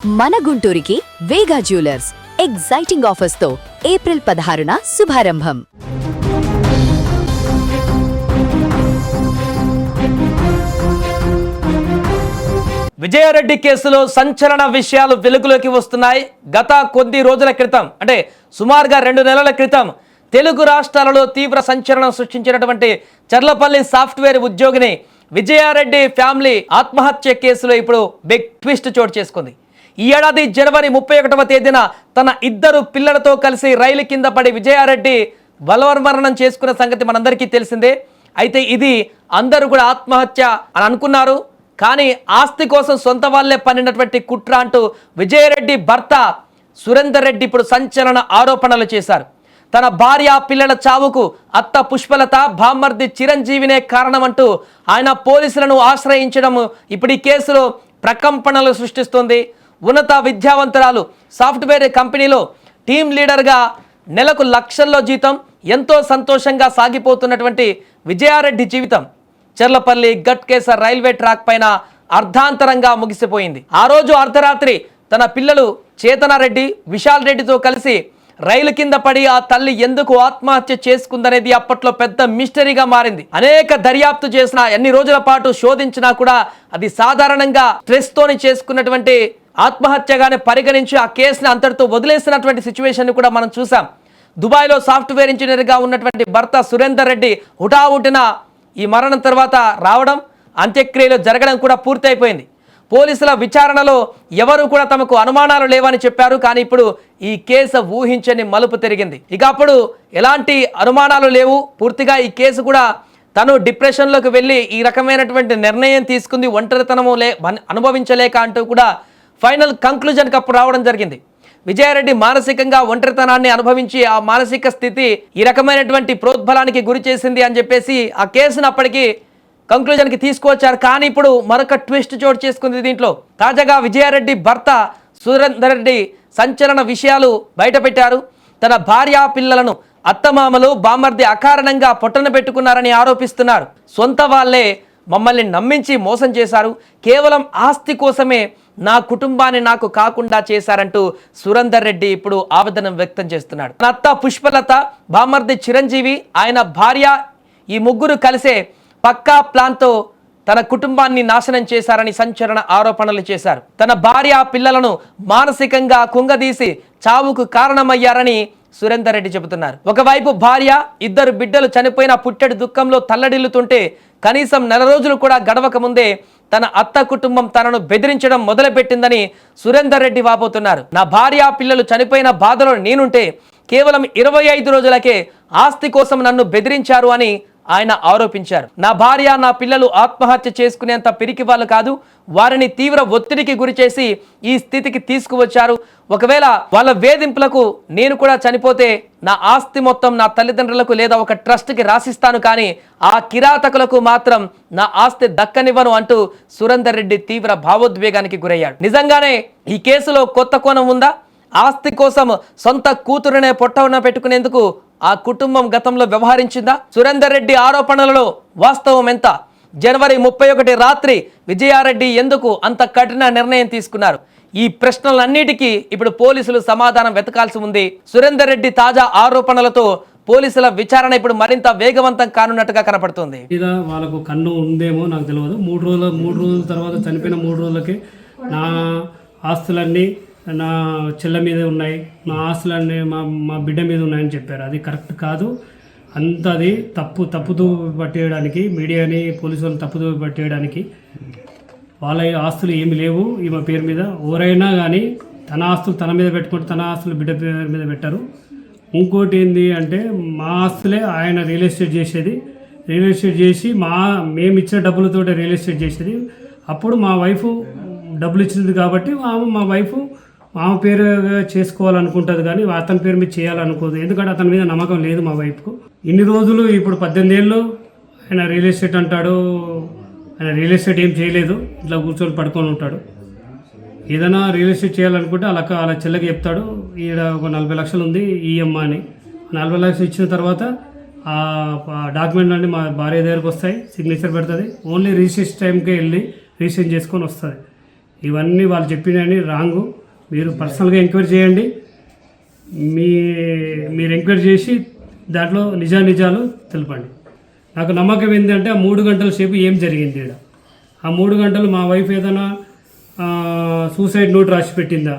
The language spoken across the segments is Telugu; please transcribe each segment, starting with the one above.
మన గుంటూరుకి వేగా జ్యువెలర్స్ ఎగ్జైటింగ్ ఆఫర్స్ తో ఏప్రిల్ 16న శుభారంభం. విజయారెడ్డి కేసులో సంచలన విషయాలు వెలుగులోకి వస్తున్నాయి. గత కొద్ది రోజుల క్రితం అంటే సుమారుగా 2 నెలల క్రితం తెలుగు రాష్ట్రాలలో తీవ్ర సంచలనం సృష్టించినటువంటి చర్లపల్లి సాఫ్ట్వేర్ ఉద్యోగిని విజయారెడ్డి ఫ్యామిలీ ఆత్మహత్య కేసులో ఇప్పుడు బిగ్ ట్విస్ట్ చోటు చేసుకుంది. ఈ ఏడాది జనవరి 31వ తేదీన తన 2 పిల్లలతో కలిసి రైలు కింద పడి విజయారెడ్డి బలవన్మరణం చేసుకున్న సంగతి మనందరికీ తెలిసిందే. అయితే ఇది అందరూ కూడా ఆత్మహత్య అని అనుకున్నారు. కానీ ఆస్తి కోసం సొంత వాళ్ళే పన్నినటువంటి కుట్ర అంటూ విజయారెడ్డి భర్త సురేందర్ రెడ్డి ఇప్పుడు సంచలన ఆరోపణలు చేశారు. తన భార్య పిల్లల చావుకు అత్త పుష్పలత బామ్మర్ది చిరంజీవినే కారణమంటూ ఆయన పోలీసులను ఆశ్రయించడం ఇప్పుడు ఈ కేసులో ప్రకంపనలు సృష్టిస్తుంది. ఉన్నత విద్యావంతురాలు సాఫ్ట్వేర్ కంపెనీలో టీమ్ లీడర్గా నెలకు లక్షల్లో జీతం, ఎంతో సంతోషంగా సాగిపోతున్నటువంటి విజయారెడ్డి జీవితం చర్లపల్లి గట్కేసర్ రైల్వే ట్రాక్ పైన అర్ధాంతరంగా ముగిసిపోయింది. ఆ రోజు అర్ధరాత్రి తన పిల్లలు చేతనారెడ్డి, విశాల్ రెడ్డితో కలిసి రైలు కింద పడి ఆ తల్లి ఎందుకు ఆత్మహత్య చేసుకుందనేది అప్పట్లో పెద్ద మిస్టరీగా మారింది. అనేక దర్యాప్తు చేసిన, ఎన్ని రోజుల పాటు శోధించినా కూడా అది సాధారణంగా స్ట్రెస్ తోని చేసుకున్నటువంటి ఆత్మహత్యగానే పరిగణించి ఆ కేసుని అంతటితో వదిలేసినటువంటి సిచ్యువేషన్ కూడా మనం చూసాం. దుబాయ్లో సాఫ్ట్వేర్ ఇంజనీర్గా ఉన్నటువంటి భర్త సురేందర్ రెడ్డి హుటాహుటిన ఈ మరణం తర్వాత రావడం, అంత్యక్రియలు జరగడం కూడా పూర్తయిపోయింది. పోలీసుల విచారణలో ఎవరు కూడా తమకు అనుమానాలు లేవని చెప్పారు. కానీ ఇప్పుడు ఈ కేసు ఊహించని మలుపు తిరిగింది. ఇక అప్పుడు ఎలాంటి అనుమానాలు లేవు. పూర్తిగా ఈ కేసు కూడా తను డిప్రెషన్లోకి వెళ్ళి ఈ రకమైనటువంటి నిర్ణయం తీసుకుంది, ఒంటరితనము అనుభవించలేక అంటూ కూడా ఫైనల్ కంక్లూజన్కి అప్పుడు రావడం జరిగింది. విజయారెడ్డి మానసికంగా ఒంటరితనాన్ని అనుభవించి ఆ మానసిక స్థితి ఈ రకమైనటువంటి ప్రోద్బలానికి గురి చేసింది అని చెప్పేసి ఆ కేసును అప్పటికి కంక్లూజన్కి తీసుకువచ్చారు. కానీ ఇప్పుడు మరొక ట్విస్ట్ చోటు చేసుకుంది. దీంట్లో తాజాగా విజయారెడ్డి భర్త సురేందర్ రెడ్డి సంచలన విషయాలు బయటపెట్టారు. తన భార్య పిల్లలను అత్తమామలు బామ్మర్ది అకారణంగా పొట్టన పెట్టుకున్నారని ఆరోపిస్తున్నారు. సొంత వాళ్ళే మమ్మల్ని నమ్మించి మోసం చేశారు, కేవలం ఆస్తి కోసమే నా కుటుంబాన్ని నాకు కాకుండా చేశారంటూ సురేందర్ రెడ్డి ఇప్పుడు ఆవేదన వ్యక్తం చేస్తున్నాడు. తన అత్త పుష్పలత, బామ్మర్ది చిరంజీవి, ఆయన భార్య ఈ ముగ్గురు కలిసే పక్కా ప్లాన్తో తన కుటుంబాన్ని నాశనం చేశారని సంచలన ఆరోపణలు చేశారు. తన భార్య పిల్లలను మానసికంగా కుంగదీసి చావుకు కారణమయ్యారని సురేందర్ రెడ్డి చెబుతున్నారు. ఒకవైపు భార్య, 2 బిడ్డలు చనిపోయిన పుట్టెడు దుఃఖంలో తల్లడిల్లుతుంటే కనీసం 4 రోజులు కూడా గడవక ముందే తన అత్త కుటుంబం తనను బెదిరించడం మొదలుపెట్టిందని సురేందర్ రెడ్డి వాపోతున్నారు. నా భార్య పిల్లలు చనిపోయిన బాధలో నేనుంటే కేవలం 25 రోజులకే ఆస్తి కోసం నన్ను బెదిరించారు అని ఆయన ఆరోపించారు. నా భార్య, నా పిల్లలు ఆత్మహత్య చేసుకునేంత పిరికి వాళ్ళు కాదు, వారిని తీవ్ర ఒత్తిడికి గురి చేసి ఈ స్థితికి తీసుకువచ్చారు. ఒకవేళ వాళ్ళ వేధింపులకు నేను కూడా చనిపోతే నా ఆస్తి మొత్తం నా తల్లిదండ్రులకు లేదా ఒక ట్రస్ట్కి రాసిస్తాను, కానీ ఆ కిరాతకులకు మాత్రం నా ఆస్తి దక్కనివ్వను అంటూ సురేందర్ రెడ్డి తీవ్ర భావోద్వేగానికి గురయ్యాడు. నిజంగానే ఈ కేసులో కొత్త కోణం ఉందా? ఆస్తి కోసం సొంత కూతురునే పొట్టన పెట్టుకునేందుకు ఆ కుటుంబం గతంలో వ్యవహరించిందా? సురేందర్ రెడ్డి ఆరోపణలలో వాస్తవం ఎంత? జనవరి 31 రాత్రి విజయారెడ్డి ఎందుకు అంత కఠిన నిర్ణయం తీసుకున్నారు? ఈ ప్రశ్నలన్నిటికీ ఇప్పుడు పోలీసులు సమాధానం వెతకాల్సి ఉంది. సురేందర్ రెడ్డి తాజా ఆరోపణలతో పోలీసుల విచారణ ఇప్పుడు మరింత వేగవంతం కానున్నట్టుగా కనపడుతుంది. వాళ్ళకు కన్ను ఉందేమో నాకు తెలియదు. 3 రోజుల తర్వాత చనిపోయిన 3 రోజులకి నా ఆస్తులన్నీ నా చెల్ల మీద ఉన్నాయి, మా ఆస్తులన్నీ మా బిడ్డ మీద ఉన్నాయని చెప్పారు. అది కరెక్ట్ కాదు. అది తప్పుతో పట్టేయడానికి, మీడియాని పోలీసు వాళ్ళు తప్పుతో పట్టేయడానికి, వాళ్ళ ఆస్తులు ఏమి లేవు ఈమె పేరు మీద. ఎవరైనా కానీ తన ఆస్తులు తన మీద పెట్టుకుంటే తన ఆస్తులు బిడ్డ పేరు మీద పెట్టారు. ఇంకోటి ఏంటి అంటే మా ఆస్తులే ఆయన రియల్ ఎస్టేట్ చేసేది. రియల్ ఎస్టేట్ చేసి మేము ఇచ్చిన డబ్బులతో రియల్ ఎస్టేట్ చేసేది. అప్పుడు మా వైఫ్ డబ్బులు ఇచ్చింది కాబట్టి మా వైఫ్ ఆమె పేరు చేసుకోవాలనుకుంటుంది, కానీ అతని పేరు మీద చేయాలనుకోదు. ఎందుకంటే అతని మీద నమ్మకం లేదు మా వైఫ్కు. ఇన్ని రోజులు ఇప్పుడు 18 ఏళ్ళు ఆయన రియల్ ఎస్టేట్ అంటాడు. ఆయన రియల్ ఎస్టేట్ ఏం చేయలేదు, ఇట్లా కూర్చొని పడుకొని ఉంటాడు. ఏదైనా రియల్ ఎస్టేట్ చేయాలనుకుంటే అలా చెల్లకి చెప్తాడు, ఈడ ఒక 40 లక్షలు ఉంది ఈఎంఐ అని. 40 లక్షలు ఇచ్చిన తర్వాత ఆ డాక్యుమెంట్ అన్నీ మా భార్య దగ్గరకు వస్తాయి, సిగ్నేచర్ పెడుతుంది. ఓన్లీ రిజిస్ట్రేషన్ టైంకే వెళ్ళి రిజిస్ట్రేషన్ చేసుకొని వస్తుంది. ఇవన్నీ వాళ్ళు చెప్పినవి రాంగు. మీరు పర్సనల్గా ఎంక్వైరీ చేయండి. మీరు ఎంక్వైరీ చేసి దాంట్లో నిజాలు తెలపండి. నాకు నమ్మకం ఏంటంటే ఆ 3 గంటల సేపు ఏం జరిగింది ఇక్కడ. ఆ 3 గంటలు మా వైఫ్ ఏదైనా సూసైడ్ నోట్ రాసి పెట్టిందా,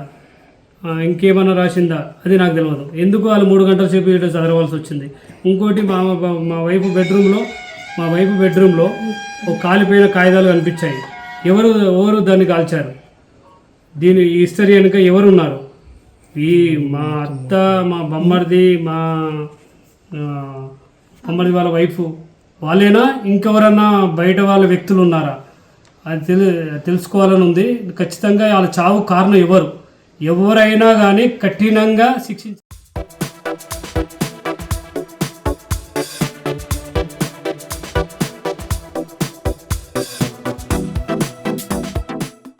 ఇంకేమైనా రాసిందా, అది నాకు తెలియదు. ఎందుకు వాళ్ళు 3 గంటల సేపు ఇక్కడ చదవవలసి వచ్చింది. ఇంకోటి మా వైఫ్ బెడ్రూమ్లో ఒక కాలిపోయిన కాగితాలు కనిపించాయి. ఎవరు దాన్ని కాల్చారు, దీని ఈ హిస్టరీ వెనుక ఎవరున్నారు? మా అత్త, మా బొమ్మడిది వాళ్ళ వైఫ్ వాళ్ళేనా, ఇంకెవరన్నా బయట వాళ్ళ వ్యక్తులు ఉన్నారా? అది తెలుసుకోవాలని ఉంది. ఖచ్చితంగా వాళ్ళ చావు కారణం ఎవరైనా కానీ కఠినంగా శిక్షించాలి.